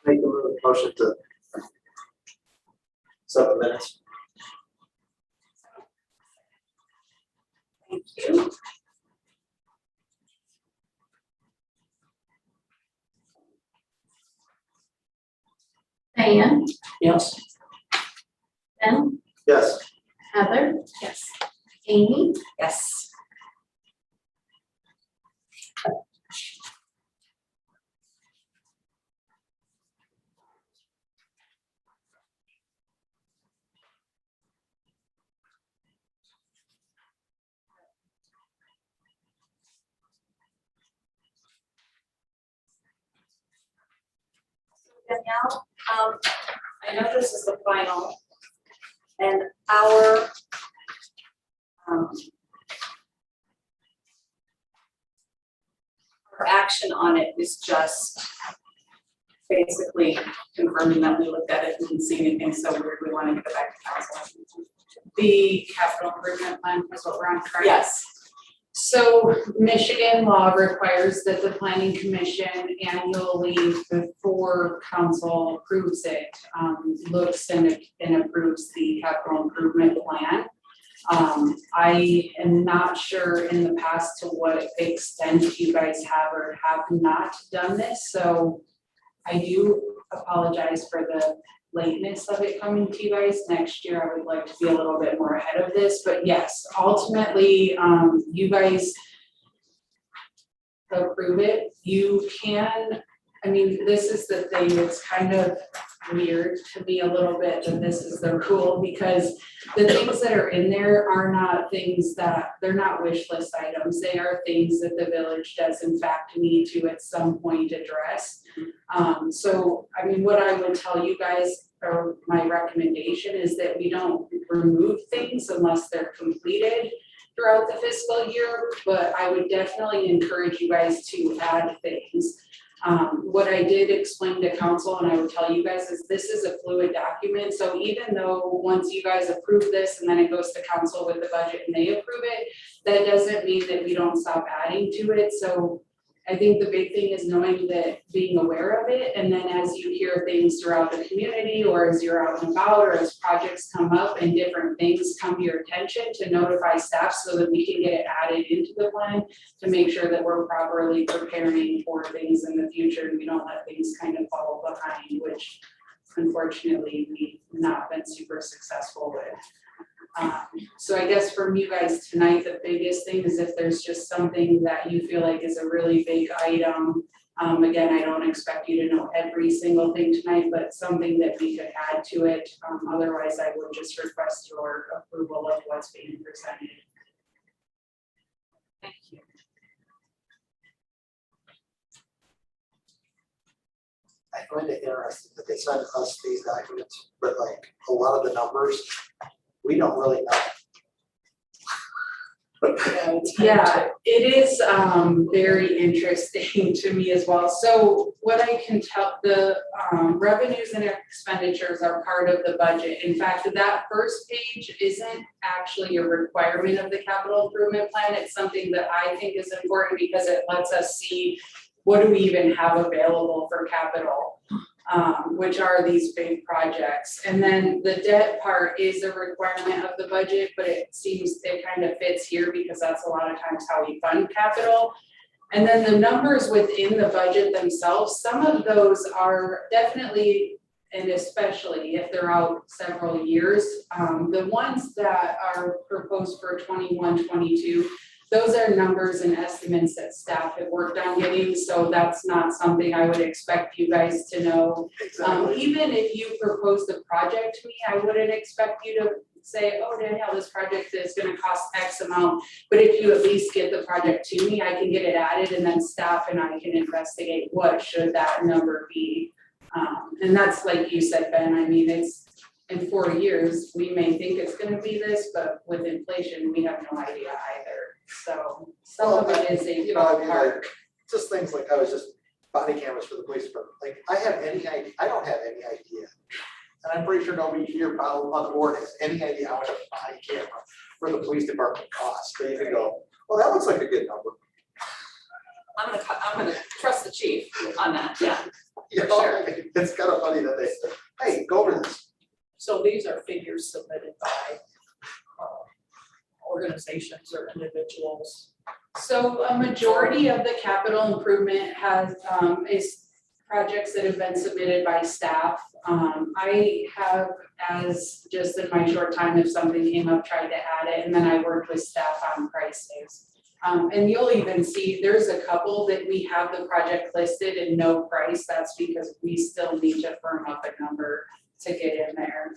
Make a motion to accept the minutes. Thank you. Diane, Yes. Ben, Yes. Heather, Yes. Amy, Yes. Danielle, I know this is the final, and our action on it is just basically confirming that we looked at it and didn't see anything so weird, we want to get it back to council. The capital improvement plan is what we're on, correct? Yes. So Michigan law requires that the planning commission annually, before council approves it, looks and approves the capital improvement plan. I am not sure in the past to what extent you guys have or have not done this, so I do apologize for the lateness of it coming to you guys. Next year, I would like to be a little bit more ahead of this, but yes, ultimately, you guys approve it. You can, I mean, this is the thing, it's kind of weird to me a little bit that this is the rule, because the things that are in there are not things that, they're not wish list items. They are things that the village does in fact need to at some point address. So, I mean, what I would tell you guys, or my recommendation, is that we don't remove things unless they're completed throughout the fiscal year, but I would definitely encourage you guys to add things. What I did explain to council, and I would tell you guys, is this is a fluid document. So even though once you guys approve this and then it goes to council with the budget and they approve it, that doesn't mean that we don't stop adding to it. So I think the big thing is knowing that, being aware of it, and then as you hear things throughout the community, or as you're out and about, or as projects come up and different things come to your attention, to notify staff so that we can get it added into the plan to make sure that we're properly preparing for things in the future and we don't let things kind of fall behind, which unfortunately we've not been super successful with. So I guess from you guys tonight, the biggest thing is if there's just something that you feel like is a really big item. Again, I don't expect you to know every single thing tonight, but something that we could add to it. Otherwise, I would just request your approval of what's being presented. Thank you. I find it interesting that they send us these documents, but like a lot of the numbers, we don't really know. Yeah, it is very interesting to me as well. So what I can tell, the revenues and expenditures are part of the budget. In fact, that first page isn't actually a requirement of the capital improvement plan. It's something that I think is important because it lets us see what do we even have available for capital, which are these big projects. And then the debt part is a requirement of the budget, but it seems it kind of fits here because that's a lot of times how we fund capital. And then the numbers within the budget themselves, some of those are definitely, and especially if they're out several years, the ones that are proposed for 21-22, those are numbers and estimates that staff have worked on getting, so that's not something I would expect you guys to know. Exactly. Even if you propose the project to me, I wouldn't expect you to say, oh, Danielle, this project is gonna cost X amount. But if you at least get the project to me, I can get it added, and then staff and I can investigate what should that number be. And that's like you said, Ben, I mean, it's, in 4 years, we may think it's gonna be this, but with inflation, we have no idea either. So some of it is a You know, I mean, ballpark. like, just things like I was just body cameras for the police department. Like, I don't have any idea. And I'm pretty sure nobody here on the board has any idea how much a body camera for the police department costs. So you can go, well, that looks like a good number. I'm gonna trust the chief on that, yeah. You know, it's kind of funny that they said, hey, go over this. So these are figures submitted by organizations or individuals. So a majority of the capital improvement has, is projects that have been submitted by staff. I have, as just in my short time, if something came up, tried to add it, and then I worked with staff on prices. And you'll even see, there's a couple that we have the project listed and no price. That's because we still need to firm up a number to get in there.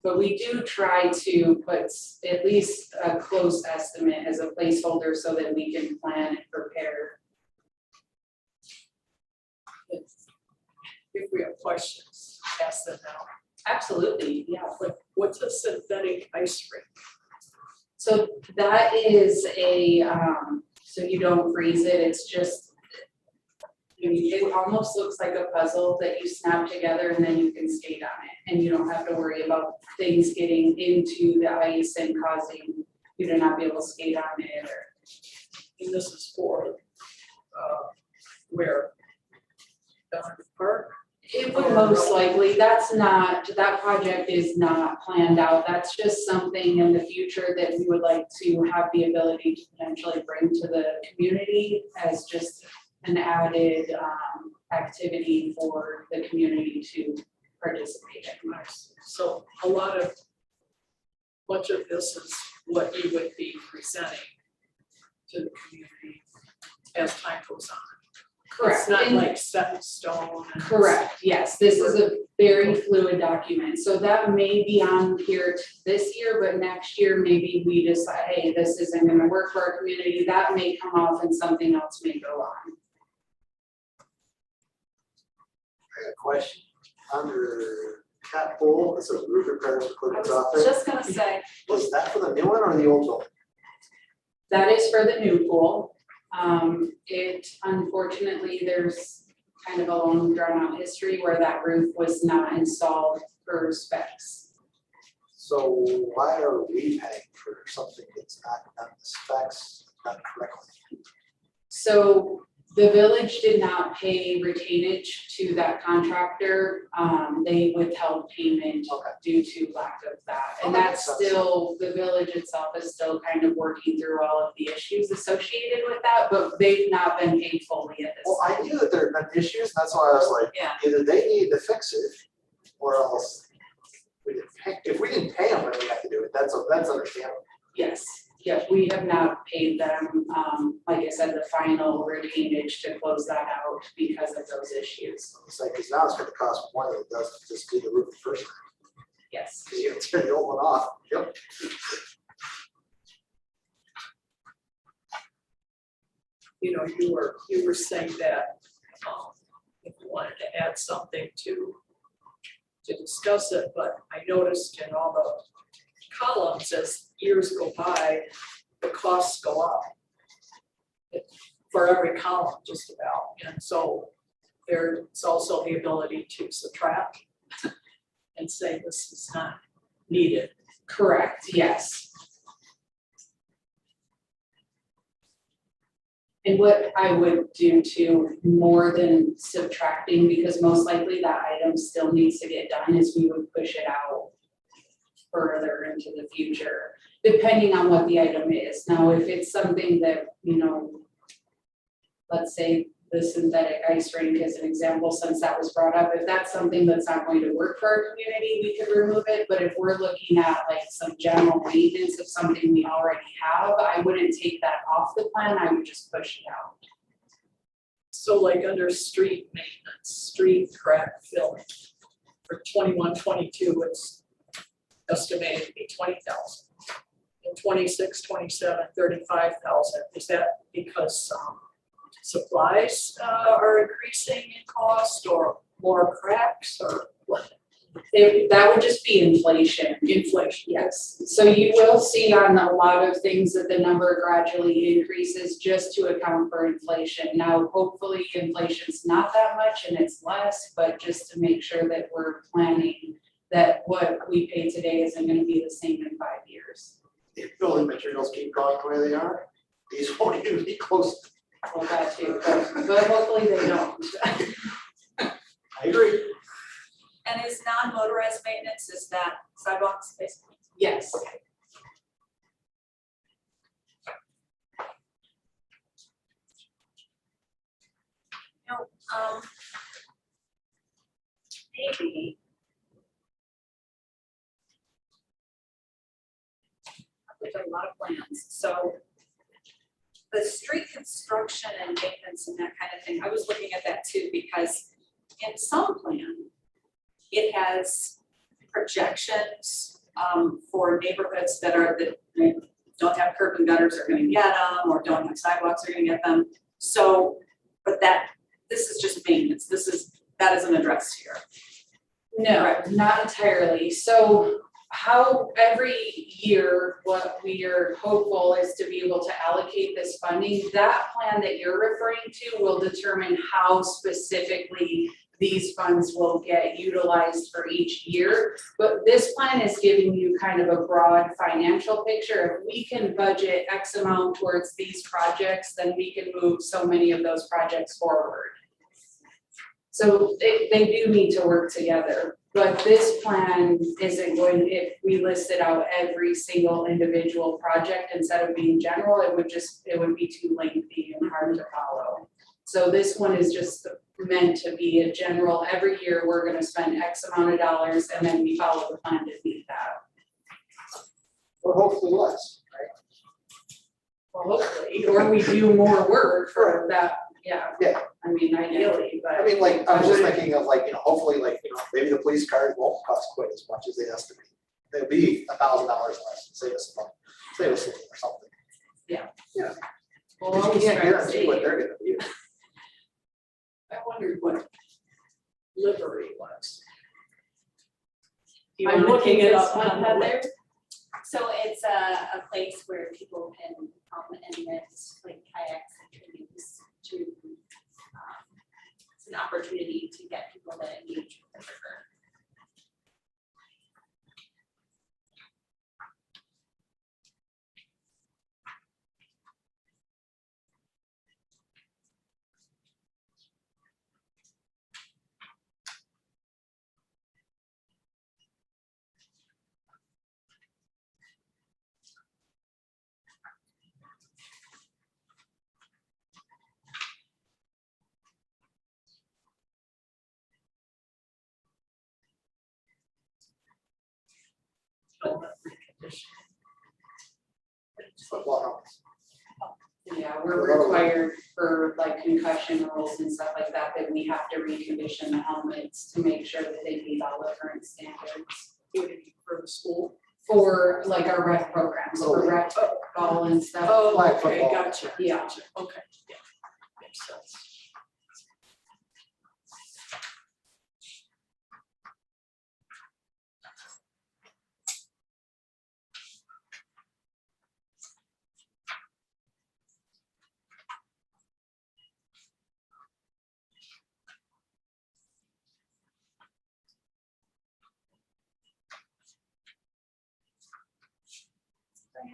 But we do try to put at least a close estimate as a placeholder so that we can plan and prepare. If we have questions, ask them now. Absolutely, yeah. What's a synthetic ice rink? So that is a, so you don't freeze it, it's just, it almost looks like a puzzle that you snap together and then you can skate on it. And you don't have to worry about things getting into the ice and causing you to not be able to skate on it or. And this is for, where? Down at the park? It would most likely, that's not, that project is not planned out. That's just something in the future that we would like to have the ability to potentially bring to the community as just an added activity for the community to participate in. Nice. So much of this is what you would be presenting to the community as time goes on. Correct. It's not And- like set in stone. And Correct, yes, this is a very fluid document, so that may be on here this year, but next year, maybe we decide, hey, this isn't gonna work for our community, that may come off and something else may go on. I got a question. Under cat pool, it says roof repairs I equipment was out there. just gonna say, Was that for the new one or the old one? That is for the new pool. It, unfortunately, there's kind of a long drawn out history where that roof was not installed per specs. So why are we paying for something that's not done the specs, done correctly? So the village did not pay retainage to that contractor. They withheld payment Okay. due to lack of that. And Okay, that's makes sense. still, the village itself is still kind of working through all of the issues associated with that, but they've not been paid fully at this Well, I time. knew that there had been issues, and that's why I was like, yeah, either they need to fix it, or else we didn't pay, if we didn't pay them, then we have to do it, that's understandable. Yes, yeah, we have not paid them, like I said, the final retainage to close that out because of those issues. It's like, cause now it's gonna cost more than it does to just do the roof the first time, Yes. cause you gotta tear the old one off, yep. You know, you were saying that, if you wanted to add something to discuss it, but I noticed in all the columns as years go by, the costs go up. For every column, just about, and so there's also the ability to subtract and say this is not needed. Correct, yes. And what I would do too, more than subtracting, because most likely that item still needs to get done, is we would push it out further into the future, depending on what the item is. Now, if it's something that, you know, let's say the synthetic ice rink as an example, since that was brought up, if that's something that's not going to work for our community, we could remove it. But if we're looking at like some general maintenance of something we already have, I wouldn't take that off the plan, I would just push it out. So like under street maintenance, street crack filling, for 21-22, it's estimated to be 20,000. In 26, 27, 35,000, is that because supplies are increasing in cost, or more cracks, or what? That would just be inflation. Inflation. Yes, so you will see on a lot of things that the number gradually increases just to account for inflation. Now, hopefully inflation's not that much and it's less, but just to make sure that we're planning that what we pay today isn't gonna be the same in 5 years. If building materials keep going the way they are, these won't even be close Well, that too, but hopefully they don't. I agree. And is non-motorized maintenance, is that sidewalks basically? Yes. No, maybe. We've got a lot of plans, so the street construction and maintenance and that kind of thing, I was looking at that too, because in some plan, it has projections for neighborhoods that don't have curb and gutters are gonna get them, or don't have sidewalks are gonna get them. So, but this is just maintenance, that isn't addressed here. No, not entirely. So how every year, what we are hopeful is to be able to allocate this funding. That plan that you're referring to will determine how specifically these funds will get utilized for each year. But this plan is giving you kind of a broad financial picture. If we can budget X amount towards these projects, then we can move so many of those projects forward. So they do need to work together, but this plan isn't going, if we listed out every single individual project instead of being general, it would be too lengthy and hard to follow. So this one is just meant to be a general, every year we're gonna spend X amount of dollars and then we follow the plan to meet that. Or hopefully less, right? Well, hopefully, or we do more work for that, yeah. Yeah. I mean, ideally, but. I mean, like, I was just thinking of like, hopefully like, maybe the police cars won't cost quite as much as they estimate. They'll be $1,000 less, save us a month, save us a little or something. Yeah. Yeah. Well, Because always you can't try to guarantee what save. they're gonna be. I wondered what livery was. You I'm wanna looking take it this up one, on the Heather? So it's a place where people can and rent like kayaks and canoes to, it's an opportunity to get people to engage with the river. Football helmets. Yeah, we're required for like concussion rules and stuff like that, that we have to recondition the helmets to make sure that they meet all the current standards. For the school. For like our rec programs, for rec ball and stuff. Oh, Flag okay, football. gotcha. Yeah. Gotcha. Okay, yeah, makes sense.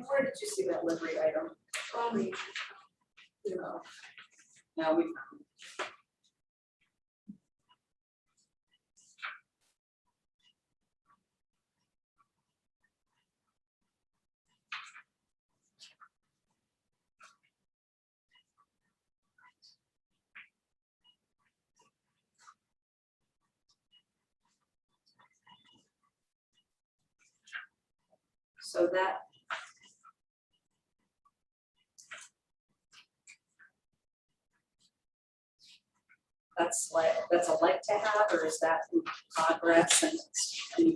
Where did you see that livery item? You know, No, we. So that's a like to have, or is that in progress and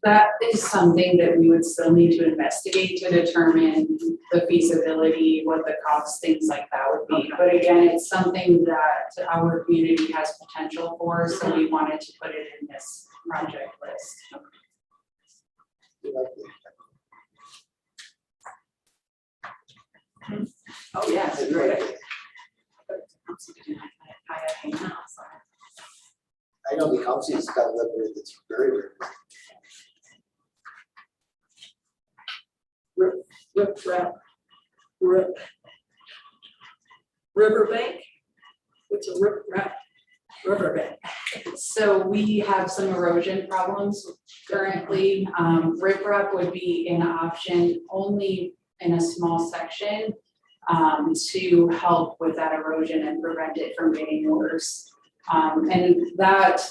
That is something that we would still need to investigate to determine the feasibility, what the costs, things like that would be. But again, it's something that our community has potential for, so we wanted to put it in this project list. Oh, yeah, It's great. like- Kayaking now, so. I know the council's got a livery that's very rare. rip, rap, rip. riverbank? What's a riverbank? So we have some erosion problems currently. Riprap would be an option only in a small section to help with that erosion and prevent it from getting worse. And that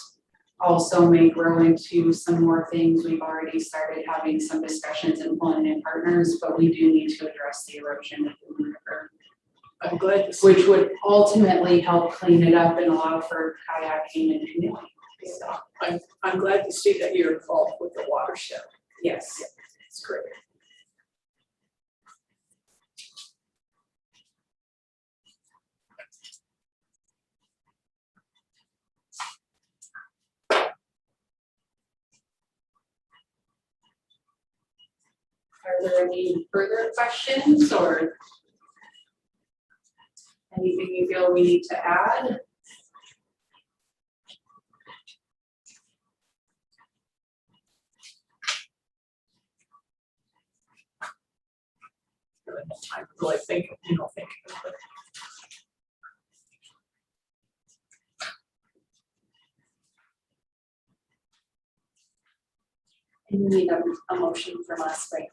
also may grow into some more things. We've already started having some discussions and pulling in partners, but we do need to address the erosion of the river, I'm glad to see. which would ultimately help clean it up and allow for kayaking and canoeing. So, I'm glad to see that you're involved with the watershed. yes. It's great. Are there any further questions or anything you feel we need to add? Really no time to really think about it. And you need a motion from us, right?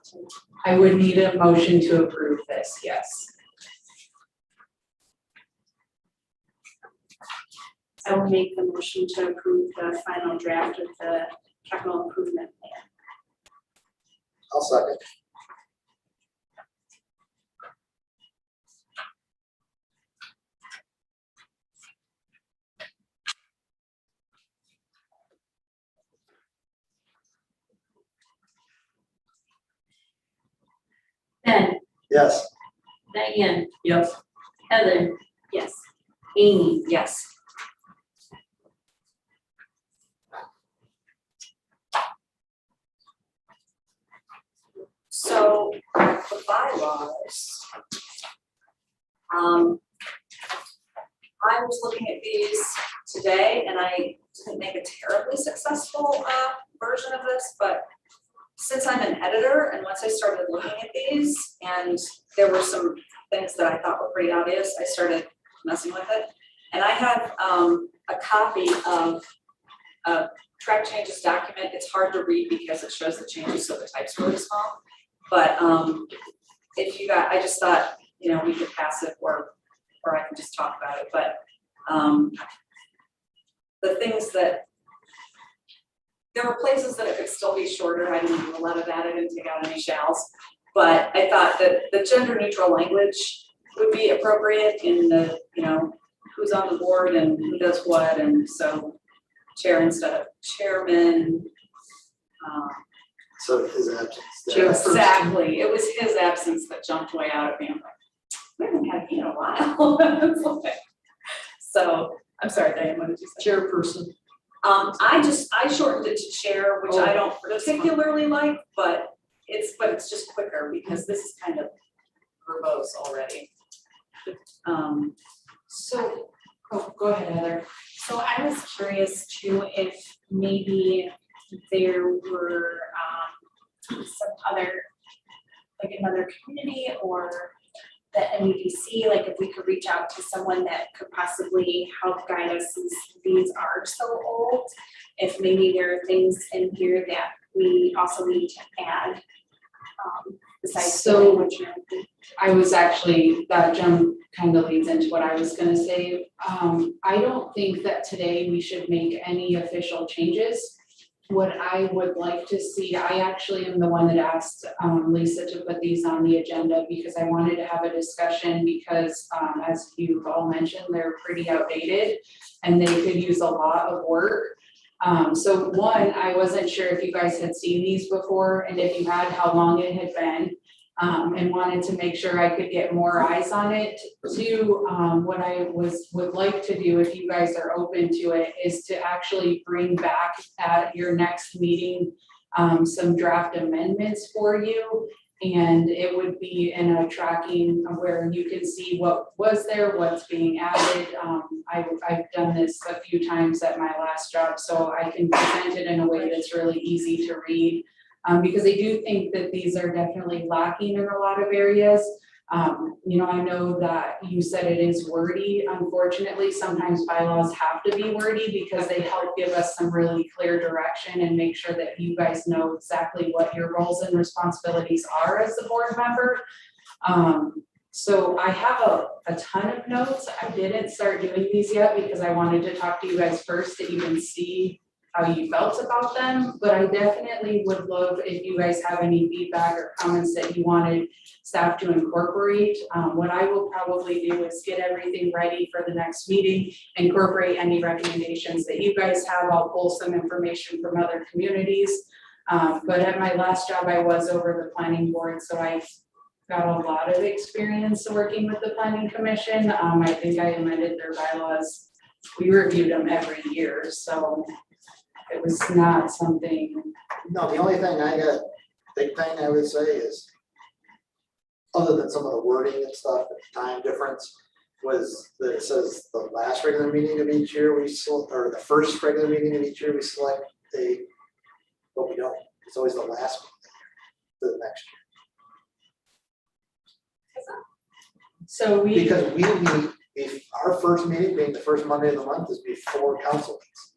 I would need a motion to approve this, yes. I will make the motion to approve the final draft of the capital improvement plan. I'll second. Ben, Yes. Diane, Yes, Heather, yes. Amy, Yes. So the bylaws. I was looking at these today and I didn't make a terribly successful version of this, but since I'm an editor and once I started looking at these and there were some things that I thought were pretty obvious, I started messing with it. And I have a copy of a track changes document. It's hard to read because it shows the changes, so the type's really small. But if you got, I just thought, you know, we could pass it or I can just talk about it. But the things that, there were places that it could still be shorter. I didn't do a lot of that. I didn't take out any shalls. But I thought that the gender neutral language would be appropriate in the, you know, who's on the board and who does what. And so chair instead of chairman. So his absence. Exactly. It was his absence that jumped way out at me. I'm like, we haven't had you in a while. It's like- So, I'm sorry, Diane, what did you say? chairperson. I shortened it to chair, which I don't that's fine. particularly like, but it's just quicker because this is kind of verbose already. So, go ahead, Heather. So I was curious too, if maybe there were some other, like another community or the MEDC, like if we could reach out to someone that could possibly help guide us since these are so old. If maybe there are things in here that we also need to add, besides the So- language and everything. I was actually, that jump kind of leads into what I was gonna say. I don't think that today we should make any official changes. What I would like to see, I actually am the one that asked Lisa to put these on the agenda because I wanted to have a discussion because as you've all mentioned, they're pretty outdated and they could use a lot of work. So one, I wasn't sure if you guys had seen these before and if you had, how long it had been. And wanted to make sure I could get more eyes on it. Two, what I would like to do, if you guys are open to it, is to actually bring back at your next meeting some draft amendments for you. And it would be in a tracking where you can see what was there, what's being added. I've done this a few times at my last job, so I can present it in a way that's really easy to read. Because I do think that these are definitely lacking in a lot of areas. You know, I know that you said it is wordy. Unfortunately, sometimes bylaws have to be wordy because they help give us some really clear direction and make sure that you guys know exactly what your roles and responsibilities are as the board member. So I have a ton of notes. I didn't start doing these yet because I wanted to talk to you guys first to even see how you felt about them, but I definitely would love if you guys have any feedback or comments that you wanted staff to incorporate. What I will probably do is get everything ready for the next meeting, incorporate any recommendations that you guys have. I'll pull some information from other communities. But at my last job, I was over the planning board, so I've got a lot of experience working with the planning commission. I think I amended their bylaws. We reviewed them every year, so it was not something. No, the only thing big thing I would say is, other than some of the wording and stuff, and time difference, was that it says the last regular meeting of each year we select, or the first regular meeting of each year we select but we don't. It's always the last meeting for the next So year. we, Because we meet, if our first meeting being the first Monday of the month is before council meets.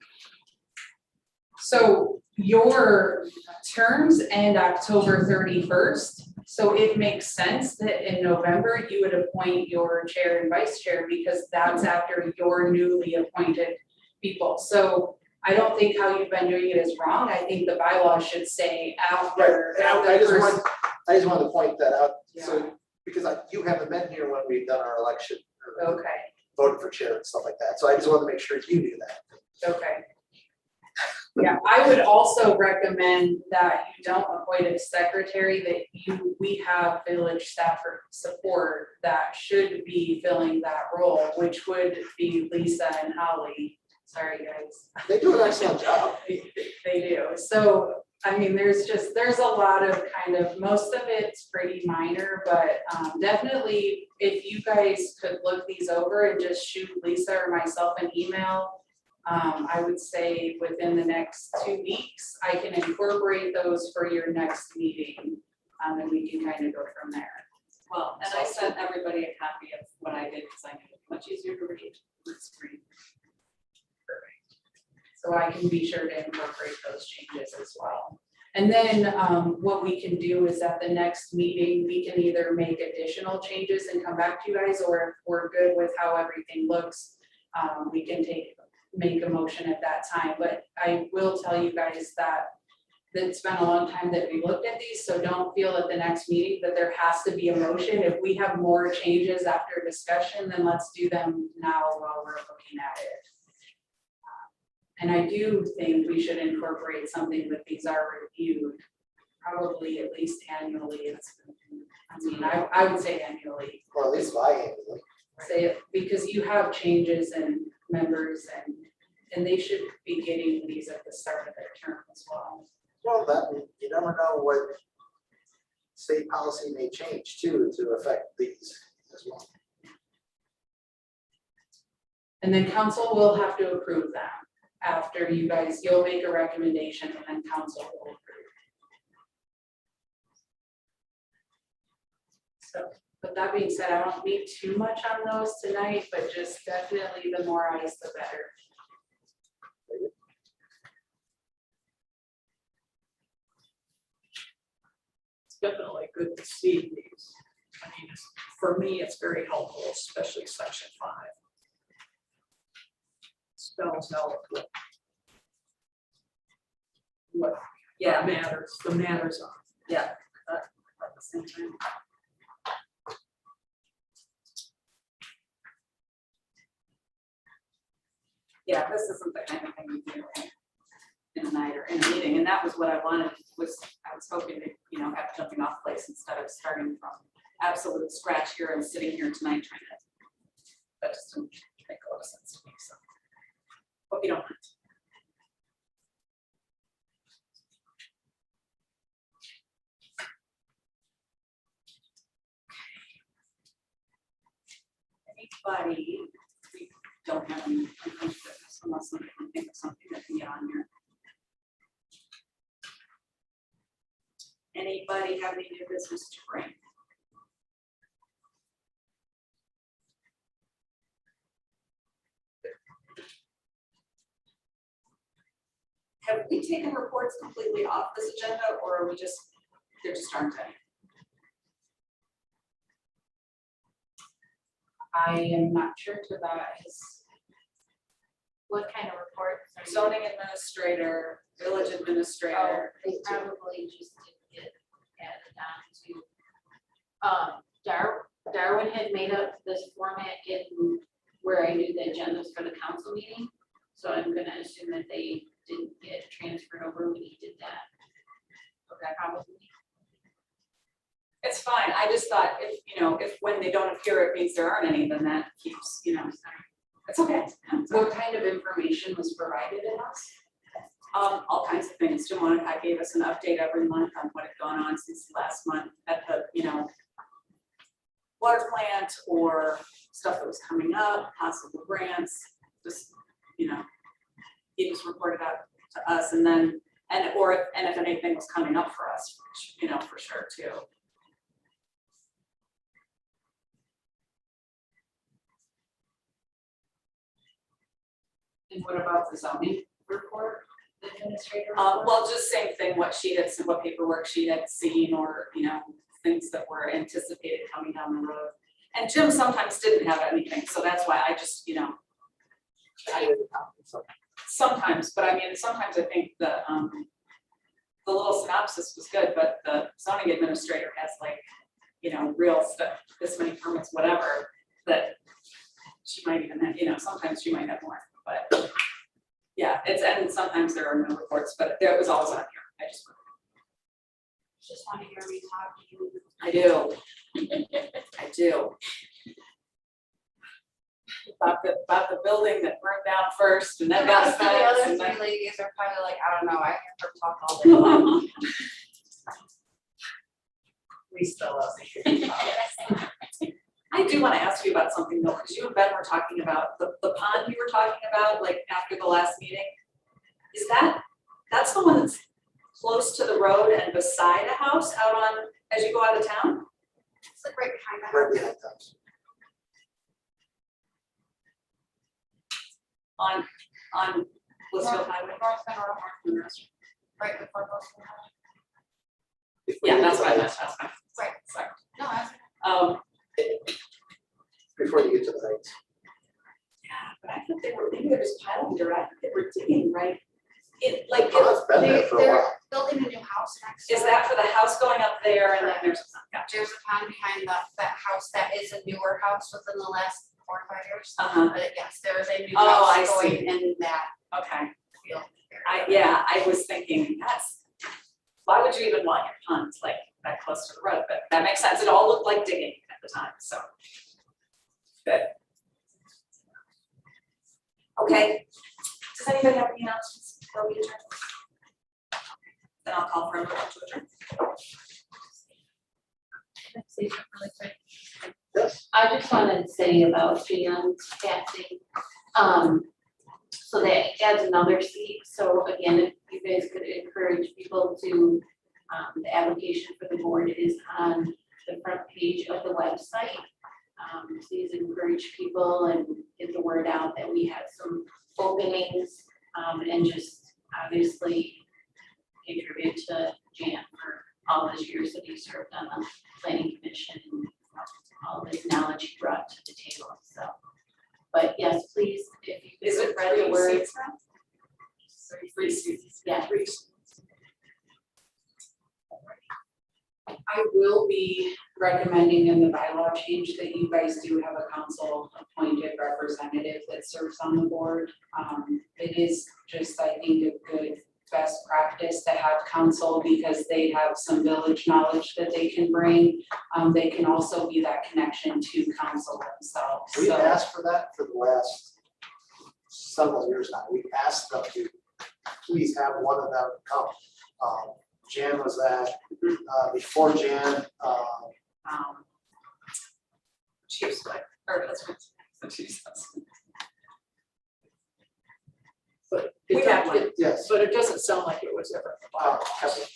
so your terms end October 31st. So it makes sense that in November you would appoint your chair and vice chair because that's after your newly appointed people. So I don't think how you've been doing it is wrong. I think the bylaws should say after. I just wanted to point that out, Yeah. so, because you haven't been here when we've done our election. or Okay, Voted for chair and stuff like that, so I just wanted to make sure you knew that. okay. Yeah, I would also recommend that you don't appoint a secretary, that we have village staff for support that should be filling that role, which would be Lisa and Holly. Sorry, guys. They do an excellent job. They do. So, I mean, there's a lot of most of it's pretty minor, but definitely if you guys could look these over and just shoot Lisa or myself an email, I would say within the next 2 weeks, I can incorporate those for your next meeting. And we can kind of go from there. Well, and I sent everybody a copy of what I did because I made it much easier to read on the screen. So I can be sure to incorporate those changes as well. And then what we can do is at the next meeting, we can either make additional changes and come back to you guys, or if we're good with how everything looks, we can make a motion at that time. But I will tell you guys that it's been a long time that we looked at these, so don't feel at the next meeting that there has to be a motion. If we have more changes after discussion, then let's do them now while we're looking at it. And I do think we should incorporate something that these are reviewed, probably at least annually. I would say annually. Or at least biannually. Say it, because you have changes in members and they should be getting these at the start of their term as well. Well, you never know what state policy may change too to affect these as well. And then council will have to approve them after you'll make a recommendation and then council will approve. So, but that being said, I don't need too much on those tonight, but just definitely the more eyes, the better. It's definitely good to see these. I mean, for me, it's very helpful, especially section 5. Spells out what Yeah, the matters are. yeah. At the same time. Yeah, this isn't the kind of thing we do in a night or in a meeting, and that was what I wanted, I was hoping to, have jumping off place instead of starting from absolute scratch here and sitting here tonight trying to, that just didn't make a lot of sense to me, so. Hope you don't mind. Anybody, we don't have any unfinished business unless somebody can think of something that can get on here. Anybody have any new business to bring? have we taken reports completely off this agenda, or are we just, there just aren't any? I am not sure to that is. What kind of reports are you? Zoning administrator, village administrator. They probably just didn't get added on to. Darwin had made up this format in where I do the agendas for the council meeting. So I'm gonna assume that they didn't get transferred over when he did that. Okay, probably. It's fine, I just thought if, you know, if when they don't appear, it means there aren't any, then that keeps, you know, it's okay. What kind of information was provided in us? All kinds of things. Jim Monica gave us an update every month on what had gone on since last month at the, you know, water plant or stuff that was coming up, possible grants, just, you know, he just reported out to us and then, and if anything was coming up for us, which, you know, for sure too. And what about the zoning report, the administrator report? Well, just same thing, what she had, what paperwork she had seen or, you know, things that were anticipated coming down the road. And Jim sometimes didn't have anything, so that's why I just, you know, sometimes, but I mean, sometimes I think the little synopsis was good, but the zoning administrator has like, you know, real stuff, this many permits, whatever, that she might even have, you know, sometimes she might have more, but yeah, it's, and sometimes there are no reports, but there was always on here. I Just want to hear me talk to you. I do. I do. About the building that burned down first and then The got rest of the fixed other and then. three ladies are probably like, I don't know, I hear her talk all day long. We still love to hear you talk. I do want to ask you about something though, because you and Ben were talking about the pond you were talking about, like after the last meeting. Is that's the one that's close to the road and beside a house out on, as you go out of town? It's like right behind the Right house. behind us. On Blissfield Highway? Right before Blissfield Highway. Yeah, that's what I meant, that's fine. Right. Sorry. No, that's. Before you get to the heights. Yeah, but I thought they were, maybe they're just piling dirt, I think they were digging, right? It, like, Oh, it's been there for a They're while. building a new house next. is door. that for the house going up there and then there's, gotcha. There's a pond behind that house that is a newer house within the last 4 or 5 years. Uh-huh, But yes, there is a new Oh, I house see. going in that okay. field. Yeah, I was thinking, why would you even want your ponds like that close to the road, but that makes sense, it all looked like digging at the time, so. Good. Okay, does anybody have any announcements before we adjourn? Then I'll call for a motion to adjourn. Say something really quick. Yes. I just wanted to say about Jan's passing, so that adds another seat, so again, if you guys could encourage people to, the application for the board is on the front page of the website. Please encourage people and get the word out that we have some openings, and just obviously pay tribute to Jan for all those years that he served on the planning commission and all this knowledge he brought to the table, so. But yes, please, if you Is could it spread the three word. seats now? Three seats. Yeah. Three seats. I will be recommending in the bylaw change that you guys do have a council appointed representative that serves on the board. It is just, I think, a good best practice to have council because they have some village knowledge that they can bring. They can also be that connection to council themselves. We've So asked for that for the last several years now. We've asked them to please have one of them come. Jan was that, before Jan, Chief's wife, or husband, so chief's husband. But We it have one. Yes. But it doesn't sound like it was ever.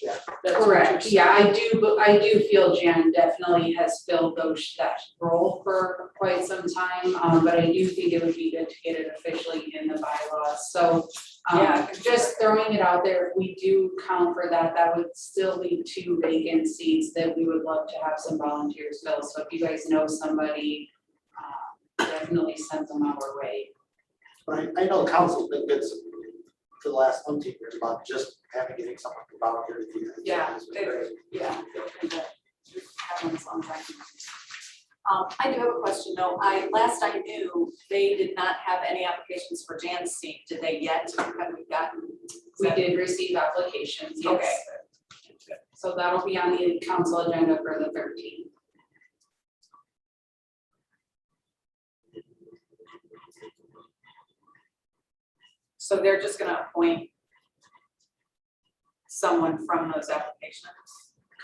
Yeah, That's what Correct, you're yeah, saying. I do feel Jan definitely has filled that role for quite some time, but I do think it would be good to get it officially in the bylaws, so. Yeah. Just throwing it out there, if we do count for that, that would still leave 2 vacant seats that we would love to have some volunteers fill, so if you guys know somebody, definitely send them our way. I know council's been good for the last 10 years about just getting someone to volunteer to do that. Yeah, It's been great. Yeah, they're kind of, have one song time. I do have a question though. Last I knew, they did not have any applications for Jan's seat. Did they yet? Have we gotten? We did receive applications, yes. Okay. So that'll be on the council agenda for the 13th. So they're just gonna appoint someone from those applications?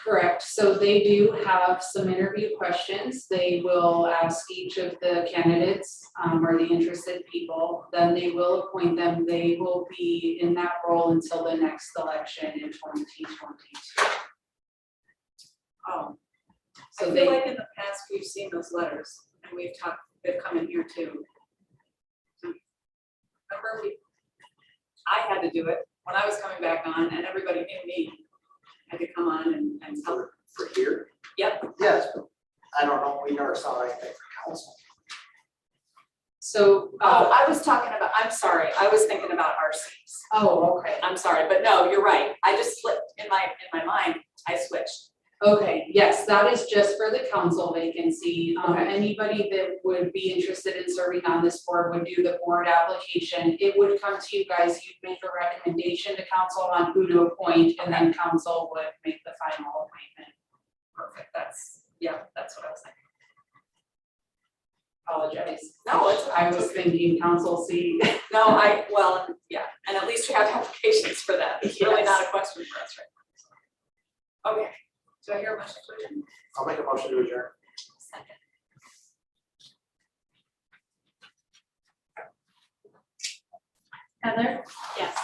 Correct, so they do have some interview questions. They will ask each of the candidates, or the interested people, then they will appoint them. They will be in that role until the next election in 2022. Oh, So I they, feel like in the past, we've seen those letters and we've talked, they've come in here too. Remember I had to do it when I was coming back on and everybody knew me. I had to come on and tell. For here? Yep. Yes, but I don't know, we never saw anything for council. so, Oh, I was talking about, I'm sorry, I was thinking about our seats. oh, okay. I'm sorry, but no, you're right. I just slipped in my mind, I switched. Okay, yes, that is just for the council vacancy. Okay. Anybody that would be interested in serving on this board would do the board application. It would come to you guys, you'd make a recommendation to council on who to appoint, and then council would make the final appointment. Perfect, that's what I was thinking. Apologize. No, it's. I was thinking council seat. No, yeah, and at least you have applications for that. It's really not a question for us right now. Okay, do I hear a motion to adjourn? I'll make a motion to adjourn. Second. Heather, Yes.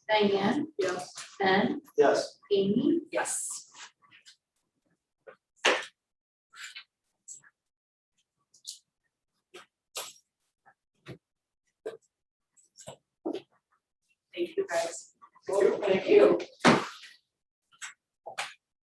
Diane, Yes. Ben, Yes. Amy, Yes. Thank you, guys. Thank you.